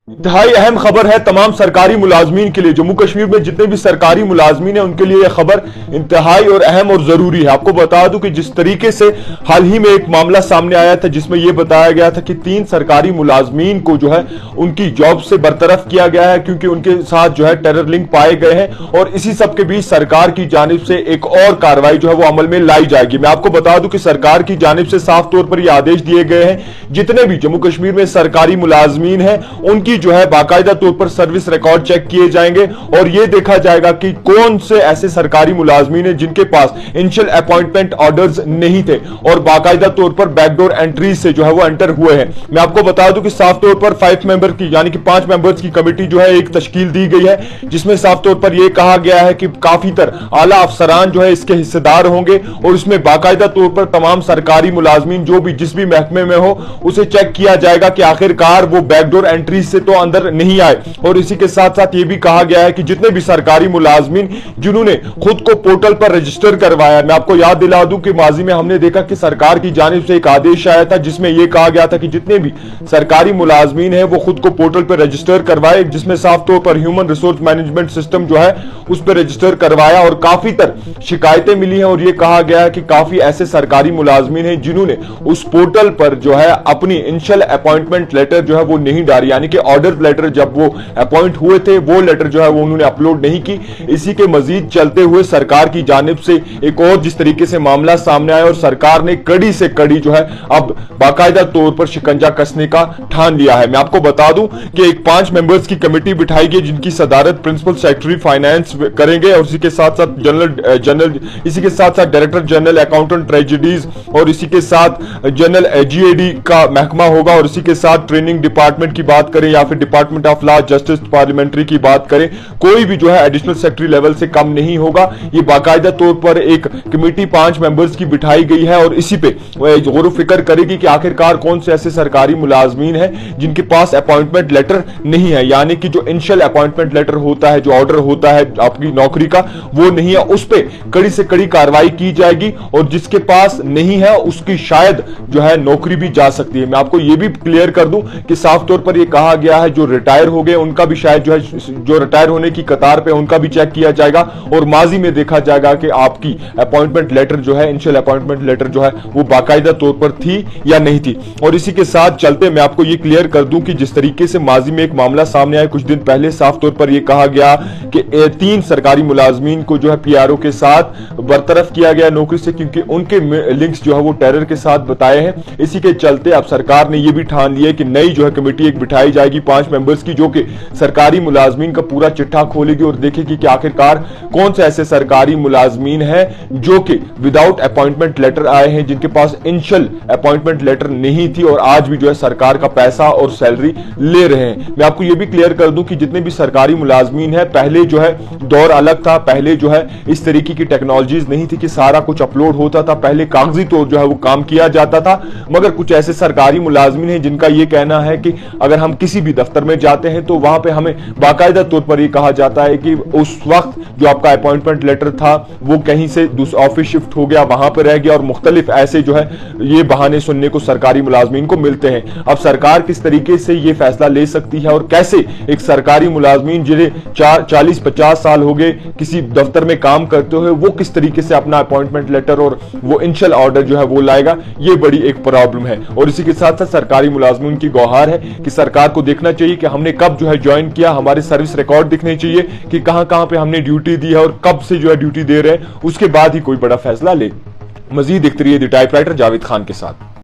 इंतहाई अहम खबर है तमाम सरकारी मुलाजमीन के लिए। जम्मू कश्मीर में जितने भी सरकारी मुलाजमीन हैं उनके लिए यह खबर इंतहाई और अहम और जरूरी है। आपको बता दूं कि जिस तरीके से हाल ही में एक मामला सामने आया था जिसमें यह बताया गया था कि 3 सरकारी मुलाजमीन को जो है उनकी जॉब से बरतरफ किया गया है क्योंकि उनके साथ जो है टेरर लिंक पाए गए हैं और इसी सब के बीच सरकार की जानिब से एक और कार्रवाई जो है वो अमल में लाई जाएगी। मैं आपको बता दूं कि सरकार की जानिब से साफ तौर पर यह आदेश दिए गए हैं जितने भी जम्मू कश्मीर में सरकारी मुलाजमीन हैं उनकी जो है बाकायदा तौर पर सर्विस रिकॉर्ड चेक किए जाएंगे और यह देखा जाएगा कि कौन से ऐसे सरकारी मुलाजमीन हैं जिनके पास इनिशियल अपॉइंटमेंट ऑर्डर्स नहीं थे और बाकायदा तौर पर बैकडोर एंट्रीज से जो है वो एंटर हुए हैं। मैं आपको बता दूं कि साफ तौर पर 5 मेंबर की यानी कि 5 मेंबर्स की कमेटी जो है एक तश्कील दी गई है जिसमें साफ तौर पर यह कहा गया है कि काफी आला अफसरान जो है इसके हिस्सेदार होंगे और इसमें बाकायदा तौर पर तमाम सरकारी मुलाजमीन जो भी जिस भी महकमे में हो उसे चेक किया जाएगा कि आखिरकार वो बैकडोर एंट्रीज से तो अंदर नहीं आए। और इसी के साथ साथ यह भी कहा गया है कि जितने भी सरकारी मुलाजमीन जिन्होंने खुद को पोर्टल पर रजिस्टर करवाया, मैं आपको याद दिला दूं कि माजी में हमने देखा कि सरकार की जानिब से एक आदेश आया था जिसमें यह कहा गया था कि जितने भी सरकारी मुलाजमीन है वो खुद को पोर्टल पर रजिस्टर करवाए, जिसमें साफ तौर पर ह्यूमन रिसोर्स मैनेजमेंट सिस्टम जो है उस पर रजिस्टर करवाया और काफी शिकायतें मिली हैं और यह कहा गया है कि काफी ऐसे सरकारी मुलाजमीन हैं जिन्होंने उस पोर्टल पर जो है अपनी इनिशियल अपॉइंटमेंट लेटर जो है वो नहीं डाली, यानी कि ऑर्डर लेटर जब वो अपॉइंट हुए थे वो लेटर जो है वो उन्होंने अपलोड नहीं की। इसी के मजीद चलते हुए सरकार की जानिब से एक और जिस तरीके से मामला सामने आया और सरकार ने कड़ी से कड़ी जो है अब बाकायदा तौर पर शिकंजा कसने का ठान लिया है। मैं आपको बता दूं कि एक 5 मेंबर्स की कमेटी बिठाई गई जिनकी सदारत प्रिंसिपल सेक्रेटरी फाइनेंस करेंगे और इसी के साथ साथ इसी के साथ साथ डायरेक्टर जनरल अकाउंटेंट ट्रेजेडीज और इसी के साथ जनरल जीएडी का महकमा होगा और इसी के साथ ट्रेनिंग डिपार्टमेंट की बात करें या फिर department of law justice parliamentary की बात करें, कोई भी जो है एडिशनल सेक्रेटरी लेवल से कम नहीं होगा। ये बाकायदा तौर पर एक कमेटी 5 मेंबर्स की बिठाई गई है और इसी पे गौर फिक्र करेगी कि आखिरकार कौन से ऐसे सरकारी मुलाजमीन हैं जिनके पास अपॉइंटमेंट लेटर नहीं है, यानी कि जो इनिशियल अपॉइंटमेंट लेटर होता है, जो ऑर्डर होता है आपकी नौकरी का, वो नहीं है, उस पर कड़ी से कड़ी कार्रवाई की जाएगी और जिसके पास नहीं है उसकी शायद जो है नौकरी भी जा सकती है। मैं आपको यह भी क्लियर कर दूं कि साफ तौर पर यह कहा गया है जो रिटायर हो गए उनका भी शायद जो रिटायर होने की कतार पे उनका भी चेक किया जाएगा और माजी में देखा जाएगा कि आपकी अपॉइंटमेंट लेटर जो है इनिशियल अपॉइंटमेंट लेटर जो है वो बाकायदा तौर पर थी या नहीं थी। और इसी के साथ चलते मैं आपको ये क्लियर कर दूं कि जिस तरीके से माजी में एक मामला सामने आया कुछ दिन पहले, साफ तौर पर यह कहा गया कि 3 सरकारी मुलाजमीन को जो है पीआरओ के साथ बरतरफ किया गया नौकरी से क्योंकि उनके लिंक्स जो है वो टेरर के साथ बताए हैं। इसी के चलते अब सरकार ने यह भी ठान लिया कि नई जो है कमेटी एक बिठाई जाएगी 5 मेंबर्स की जो कि सरकारी मुलाजमीन का पूरा चिट्ठा खोलेगी और देखेगी कि आखिरकार कौन से ऐसे सरकारी मुलाजमीन हैं जो कि विदाउट अपॉइंटमेंट लेटर आए हैं, जिनके पास इनिशियल अपॉइंटमेंट लेटर नहीं थी और आज भी जो है सरकार का पैसा और सैलरी ले रहे हैं। मैं आपको यह भी क्लियर कर दूं कि जितने भी सरकारी मुलाजमीन है पहले जो है दौर अलग था, पहले जो है इस तरीके की टेक्नोलॉजीज नहीं थी कि सारा कुछ अपलोड होता था, पहले कागजी तौर जो है वो काम किया जाता था। मगर कुछ ऐसे सरकारी मुलाजमीन हैं जिनका यह कहना है कि अगर हम किसी भी दफ्तर में जाते हैं तो वहां पे हमें बाकायदा तौर पर यह कहा जाता है कि उस वक्त जो आपका अपॉइंटमेंट लेटर था वो कहीं से दूसरा ऑफिस शिफ्ट हो गया, वहां पर रह गया और मुख्तलिफ ऐसे जो है ये बहाने सुनने को सरकारी मुलाजमीन को मिलते हैं। अब सरकार किस तरीके से ये फैसला ले सकती है और कैसे एक सरकारी मुलाजमीन जिन्हें 40-50 साल हो गए किसी दफ्तर में काम करते हुए वो किस तरीके से अपना अपॉइंटमेंट लेटर और वो इनिशियल ऑर्डर जो है वो लाएगा, ये बड़ी एक प्रॉब्लम है। और इसी के साथ साथ सरकारी मुलाजमीन की गुहार है कि सरकार को देखना चाहिए कि हमने कब जो है ज्वाइन किया, हमारे सर्विस रिकॉर्ड दिखने चाहिए कि कहां कहां पे हमने ड्यूटी दी है और कब से जो है ड्यूटी दे रहे हैं, उसके बाद ही कोई बड़ा फैसला ले। मजीद देखते रहिए द टाइपराइटर जावेद खान के साथ।